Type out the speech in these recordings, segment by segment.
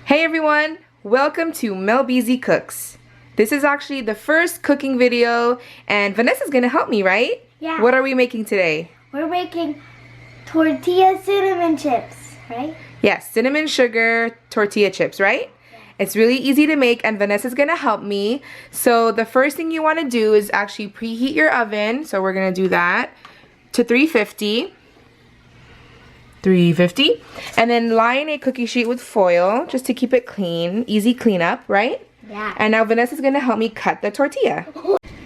Hey everyone, welcome to MelBeezee Cooks. This is actually the first cooking video and Vanessa's gonna help me, right? Yeah. What are we making today? We're making tortilla cinnamon chips, right? Yes, cinnamon sugar tortilla chips, right? Yeah. It's really easy to make and Vanessa's gonna help me. So the first thing you wanna do is actually preheat your oven. So we're gonna do that to 350. And then line a cookie sheet with foil just to keep it clean, easy cleanup, right? Yeah. And now Vanessa's gonna help me cut the tortilla.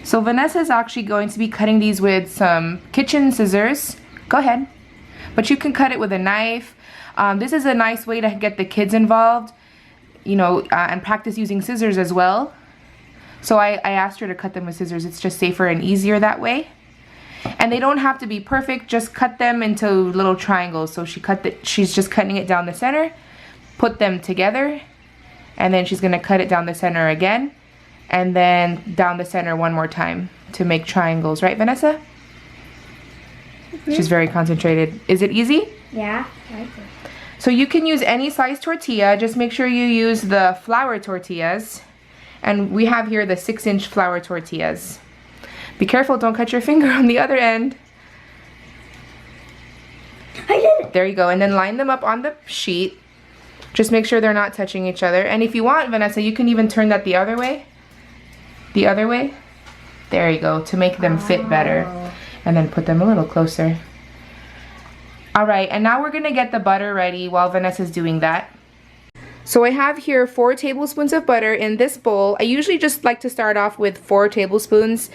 So Vanessa's actually going to be cutting these with some kitchen scissors. Go ahead. But you can cut it with a knife. This is a nice way to get the kids involved, you know, and practice using scissors as well. So I asked her to cut them with scissors. It's just safer and easier that way. And they don't have to be perfect, just cut them into little triangles. So she's just cutting it down the center, put them together, and then she's gonna cut it down the center again, and then down the center one more time to make triangles, right, Vanessa? She's very concentrated. Is it easy? Yeah, I like it. So you can use any size tortilla, just make sure you use the flour tortillas. And we have here the 6-inch flour tortillas. Be careful, don't cut your finger on the other end. I did it. There you go, and then line them up on the sheet. Just make sure they're not touching each other. And if you want, Vanessa, you can even turn that the other way. The other way. There you go, to make them fit better. And then put them a little closer. Alright, and now we're gonna get the butter ready while Vanessa's doing that. So I have here 4 tablespoons of butter in this bowl. I usually just like to start off with 4 tablespoons,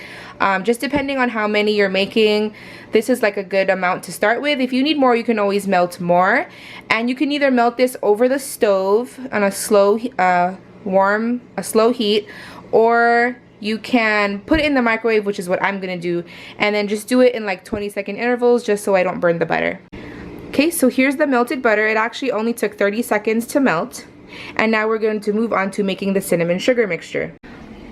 just depending on how many you're making. This is like a good amount to start with. If you need more, you can always melt more. And you can either melt this over the stove on a slow, slow heat, or you can put it in the microwave, which is what I'm gonna do, and then just do it in like 20-second intervals just so I don't burn the butter. Okay, so here's the melted butter. It actually only took 30 seconds to melt. And now we're going to move on to making the cinnamon sugar mixture.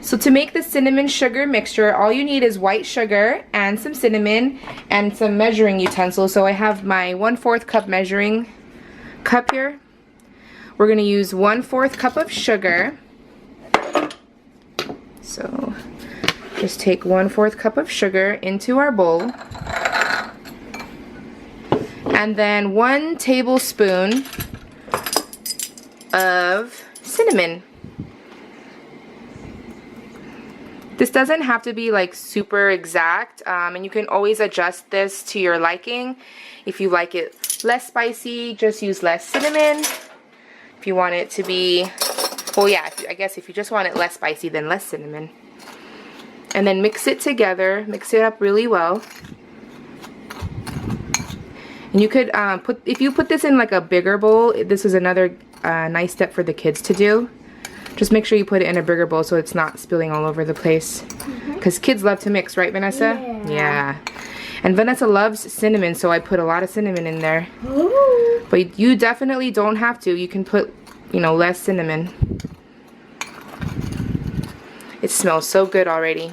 So to make the cinnamon sugar mixture, all you need is white sugar and some cinnamon and some measuring utensils. So I have my 1/4 cup measuring cup here. We're going to use 1/4 cup of sugar. So just take 1/4 cup of sugar into our bowl. And then 1 tablespoon of cinnamon. This doesn't have to be like super exact, and you can always adjust this to your liking. If you like it less spicy, just use less cinnamon. If you want it to be, well, yeah, I guess if you just want it less spicy, then less cinnamon. And then mix it together, mix it up really well. And you could if you put this in like a bigger bowl, this is another nice step for the kids to do. Just make sure you put it in a bigger bowl so it's not spilling all over the place. Because kids love to mix, right, Vanessa? Yeah. And Vanessa loves cinnamon, so I put a lot of cinnamon in there. Ooh. But you definitely don't have to. You can put, you know, less cinnamon. It smells so good already.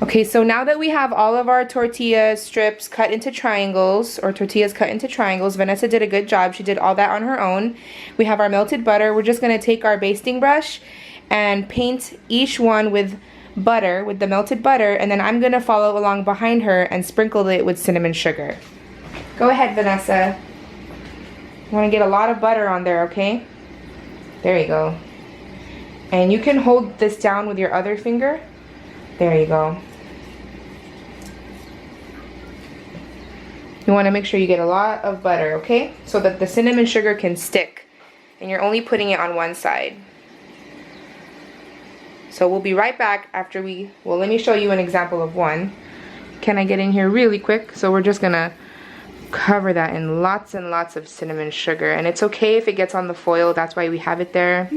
Okay, so now that we have all of our tortilla strips cut into triangles, or tortillas cut into triangles, Vanessa did a good job. She did all that on her own. We have our melted butter. We're just going to take our basting brush and paint each one with butter, with the melted butter, and then I'm going to follow along behind her and sprinkle it with cinnamon sugar. Go ahead, Vanessa. You want to get a lot of butter on there, okay? There you go. And you can hold this down with your other finger. There you go. You want to make sure you get a lot of butter, okay? So that the cinnamon sugar can stick. And you're only putting it on one side. So we'll be right back after well, let me show you an example of one. Can I get in here really quick? So we're just gonna cover that in lots and lots of cinnamon sugar. And it's okay if it gets on the foil. That's why we have it there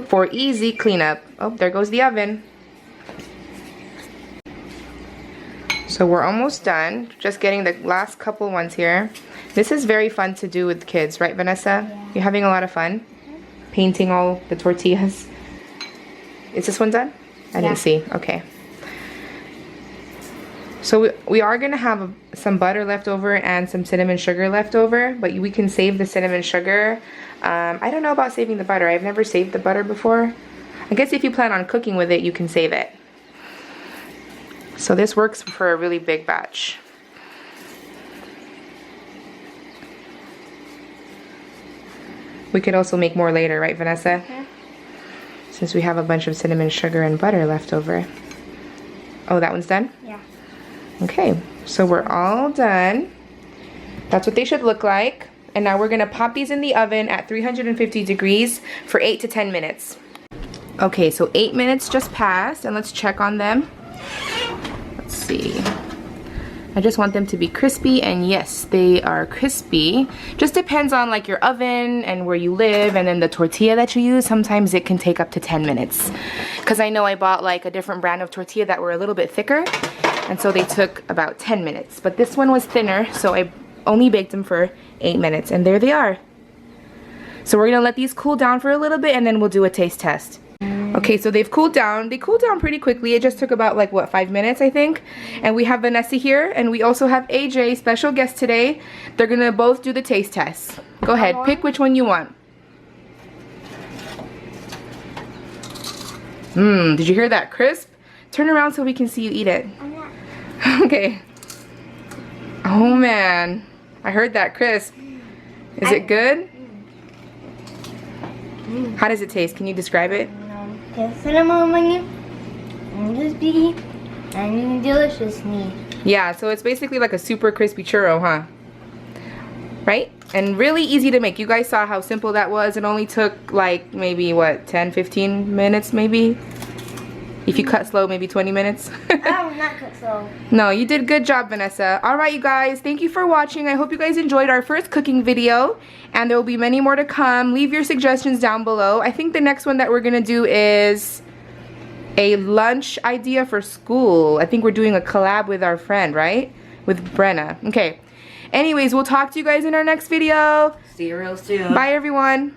for easy cleanup. Oh, there goes the oven. So we're almost done, just getting the last couple ones here. This is very fun to do with kids, right, Vanessa? Yeah. You're having a lot of fun painting all the tortillas. Is this one done? I didn't see. Okay. So we are gonna have some butter left over and some cinnamon sugar left over, but we can save the cinnamon sugar. I don't know about saving the butter. I've never saved the butter before. I guess if you plan on cooking with it, you can save it. So this works for a really big batch. We could also make more later, right, Vanessa? Okay. Since we have a bunch of cinnamon sugar and butter left over. Oh, that one's done? Yeah. Okay, so we're all done. That's what they should look like. And now we're gonna pop these in the oven at 350 degrees for 8 to 10 minutes. Okay, so 8 minutes just passed, and let's check on them. Let's see. I just want them to be crispy, and yes, they are crispy. Just depends on like your oven and where you live, and then the tortilla that you use. Sometimes it can take up to 10 minutes. Because I know I bought like a different brand of tortilla that were a little bit thicker, and so they took about 10 minutes. But this one was thinner, so I only baked them for 8 minutes, and there they are. So we're gonna let these cool down for a little bit, and then we'll do a taste test. Okay, so they've cooled down. They cooled down pretty quickly. It just took about like, what, 5 minutes, I think? And we have Vanessa here, and we also have AJ, special guest today. They're gonna both do the taste test. Go ahead, pick which one you want. Did you hear that crisp? Turn around so we can see you eat it. Okay. Oh man, I heard that crisp. Is it good? How does it taste? Can you describe it? Cinnamon, crispy, and delicious. Yeah, so it's basically like a super crispy churro, huh? Right? And really easy to make. You guys saw how simple that was. It only took like maybe what, 10-15 minutes maybe? If you cut slow, maybe 20 minutes. I'm not cut slow. No, you did a good job, Vanessa. Alright, you guys, thank you for watching. I hope you guys enjoyed our first cooking video, and there will be many more to come. Leave your suggestions down below. I think the next one that we're gonna do is a lunch idea for school. I think we're doing a collab with our friend, right? With Brenna. Okay. Anyways, we'll talk to you guys in our next video. See you real soon. Bye, everyone.